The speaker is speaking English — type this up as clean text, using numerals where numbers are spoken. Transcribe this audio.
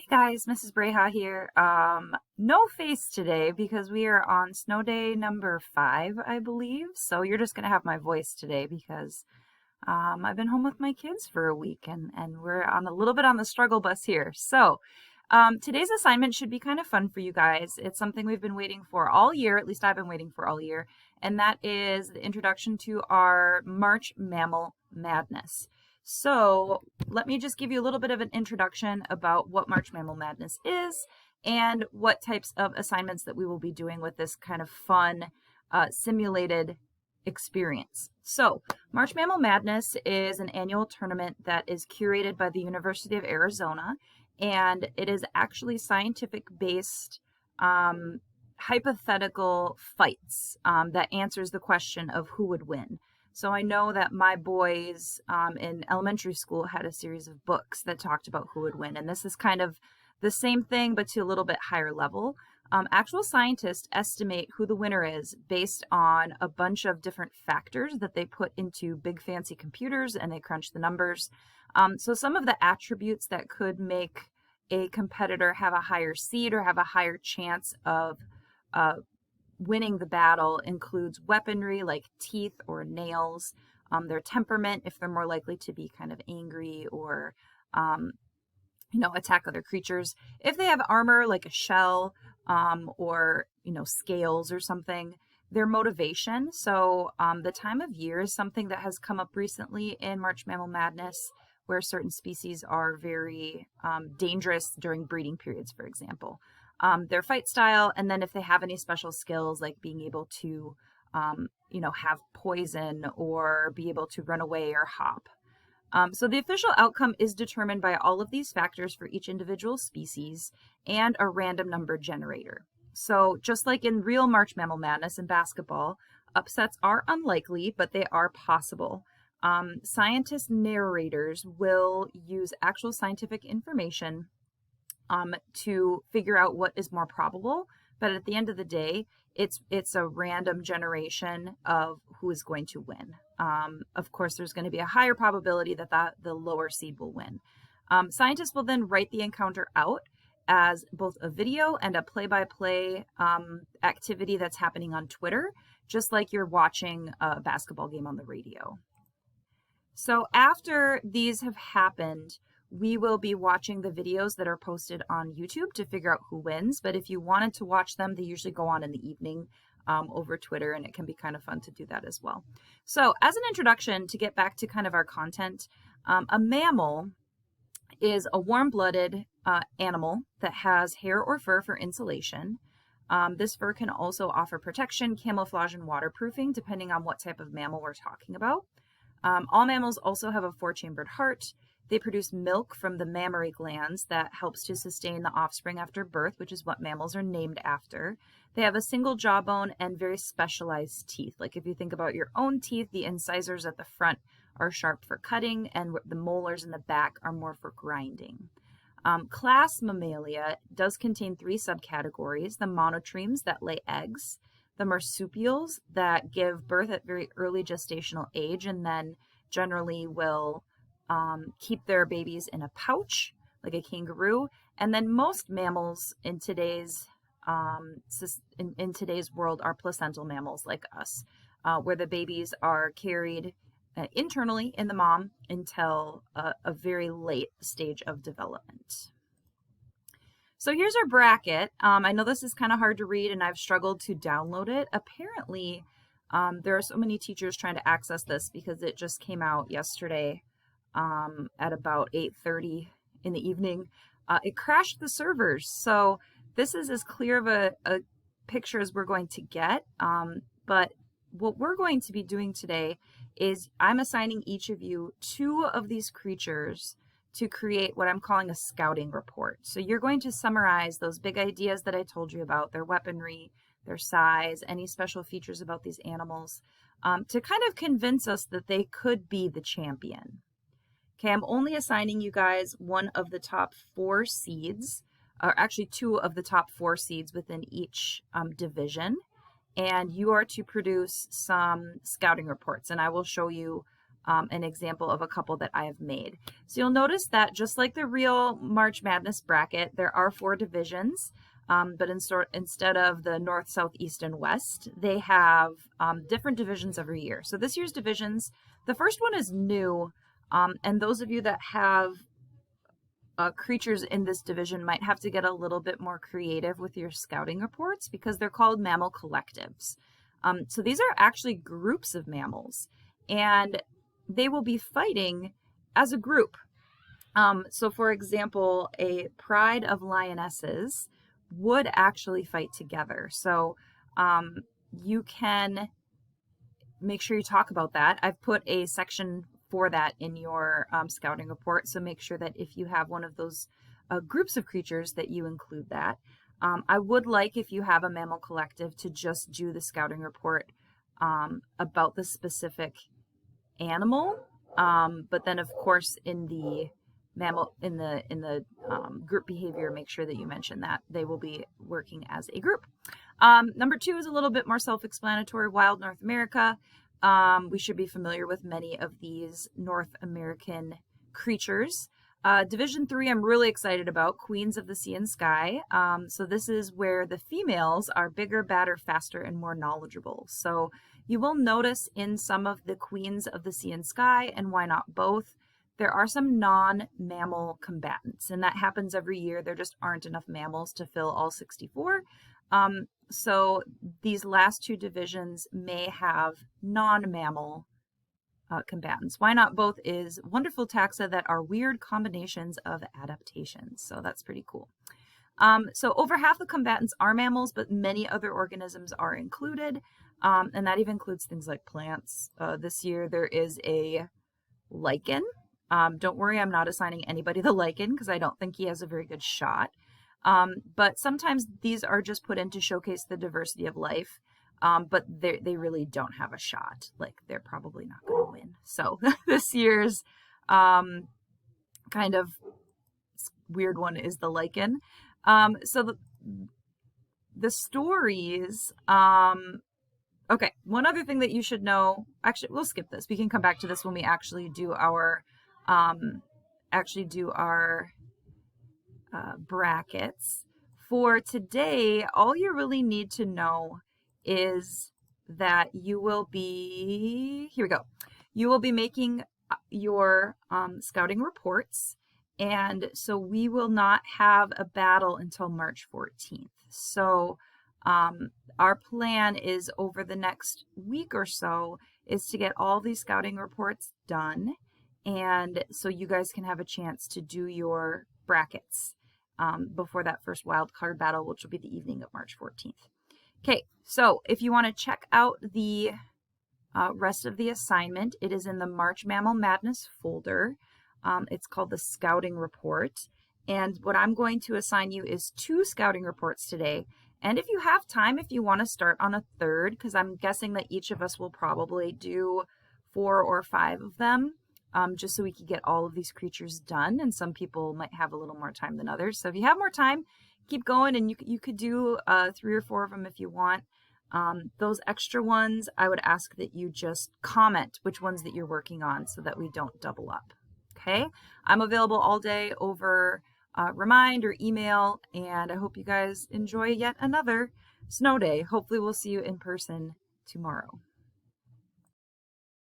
Guys, Mrs. Breha here. No face today because we are on snow day number 5, I believe. So you're just gonna have my voice today because I've been home with my kids for a week and we're on a little bit on the struggle bus here. So today's assignment should be kind of fun for you guys. It's something we've been waiting for all year, at least I've been waiting for all year, and that is the introduction to our March Mammal Madness. So let me just give you a little bit of an introduction about what March Mammal Madness is and what types of assignments that we will be doing with this kind of fun simulated experience. So March Mammal Madness is an annual tournament that is curated by the University of Arizona, and it is actually scientific based hypothetical fights that answers the question of who would win. So I know that my boys in elementary school had a series of books that talked about who would win. And this is kind of the same thing, but to a little bit higher level. Actual scientists estimate who the winner is based on a bunch of different factors that they put into big fancy computers and they crunch the numbers. So some of the attributes that could make a competitor have a higher seed or have a higher chance of winning the battle includes weaponry like teeth or nails, their temperament, if they're more likely to be kind of angry or, attack other creatures. If they have armor like a shell or, scales or something, their motivation. So the time of year is something that has come up recently in March Mammal Madness, where certain species are very dangerous during breeding periods, for example. Their fight style, and then if they have any special skills like being able to, have poison or be able to run away or hop. So the official outcome is determined by all of these factors for each individual species and a random number generator. So just like in real March Mammal Madness in basketball, upsets are unlikely, but they are possible. Scientist narrators will use actual scientific information to figure out what is more probable, but at the end of the day, it's a random generation of who is going to win. Of course, there's going to be a higher probability that the lower seed will win. Scientists will then write the encounter out as both a video and a play-by-play activity that's happening on Twitter, just like you're watching a basketball game on the radio. So after these have happened, we will be watching the videos that are posted on YouTube to figure out who wins. But if you wanted to watch them, they usually go on in the evening over Twitter, and it can be kind of fun to do that as well. So as an introduction, to get back to kind of our content, a mammal is a warm-blooded animal that has hair or fur for insulation. This fur can also offer protection, camouflage, and waterproofing, depending on what type of mammal we're talking about. All mammals also have a 4-chambered heart. They produce milk from the mammary glands that helps to sustain the offspring after birth, which is what mammals are named after. They have a single jawbone and very specialized teeth. Like if you think about your own teeth, the incisors at the front are sharp for cutting and the molars in the back are more for grinding. Class Mammalia does contain 3 subcategories: the monotremes that lay eggs, the marsupials that give birth at very early gestational age and then generally will keep their babies in a pouch like a kangaroo, and then most mammals in today's in today's world are placental mammals like us, where the babies are carried internally in the mom until a very late stage of development. So here's our bracket. I know this is kind of hard to read and I've struggled to download it. Apparently, there are so many teachers trying to access this because it just came out yesterday at about 8:30 in the evening. It crashed the servers. So this is as clear of a picture as we're going to get. But what we're going to be doing today is I'm assigning each of you 2 of these creatures to create what I'm calling a scouting report. So you're going to summarize those big ideas that I told you about, their weaponry, their size, any special features about these animals, to kind of convince us that they could be the champion. Okay, I'm only assigning you guys one of the top 4 seeds, or actually 2 of the top 4 seeds within each division, and you are to produce some scouting reports, and I will show you an example of a couple that I have made. So you'll notice that just like the real March Madness bracket, there are 4 divisions, but instead of the north, south, east, and west, they have different divisions every year. So this year's divisions, the first one is new, and those of you that have creatures in this division might have to get a little bit more creative with your scouting reports because they're called mammal collectives. So these are actually groups of mammals, and they will be fighting as a group. So for example, a pride of lionesses would actually fight together. So you can make sure you talk about that. I've put a section for that in your scouting report, so make sure that if you have one of those groups of creatures that you include that. I would like, if you have a mammal collective, to just do the scouting report about the specific animal, but then of course in the mammal, in the group behavior, make sure that you mention that they will be working as a group. Number 2 is a little bit more self-explanatory. Wild North America. We should be familiar with many of these North American creatures. Division 3 I'm really excited about, Queens of the Sea and Sky. So this is where the females are bigger, badder, faster, and more knowledgeable. So you will notice in some of the Queens of the Sea and Sky, and why not both, there are some non-mammal combatants, and that happens every year. There just aren't enough mammals to fill all 64. So these last 2 divisions may have non-mammal combatants. Why not both is wonderful taxa that are weird combinations of adaptations. So that's pretty cool. So over half the combatants are mammals, but many other organisms are included. And that even includes things like plants. This year there is a lichen. Don't worry, I'm not assigning anybody the lichen because I don't think he has a very good shot. But sometimes these are just put in to showcase the diversity of life. But they really don't have a shot. Like, they're probably not going to win. So this year's kind of weird one is the lichen. So the stories, okay, one other thing that you should know, actually, we'll skip this. We can come back to this when we actually do our brackets. For today, all you really need to know is that you will be, here we go, you will be making your scouting reports, and so we will not have a battle until March 14th. So our plan is over the next week or so is to get all these scouting reports done, and so you guys can have a chance to do your brackets before that first wild card battle, which will be the evening of March 14th. Okay, so if you want to check out the rest of the assignment, it is in the March Mammal Madness folder. It's called the Scouting Report. And what I'm going to assign you is 2 scouting reports today. And if you have time, if you want to start on a third, because I'm guessing that each of us will probably do 4 or 5 of them, just so we can get all of these creatures done. And some people might have a little more time than others. So if you have more time, keep going, and you could do 3 or 4 of them if you want. Those extra ones, I would ask that you just comment which ones that you're working on so that we don't double up. Okay, I'm available all day over Remind or email, and I hope you guys enjoy yet another snow day. Hopefully we'll see you in person tomorrow.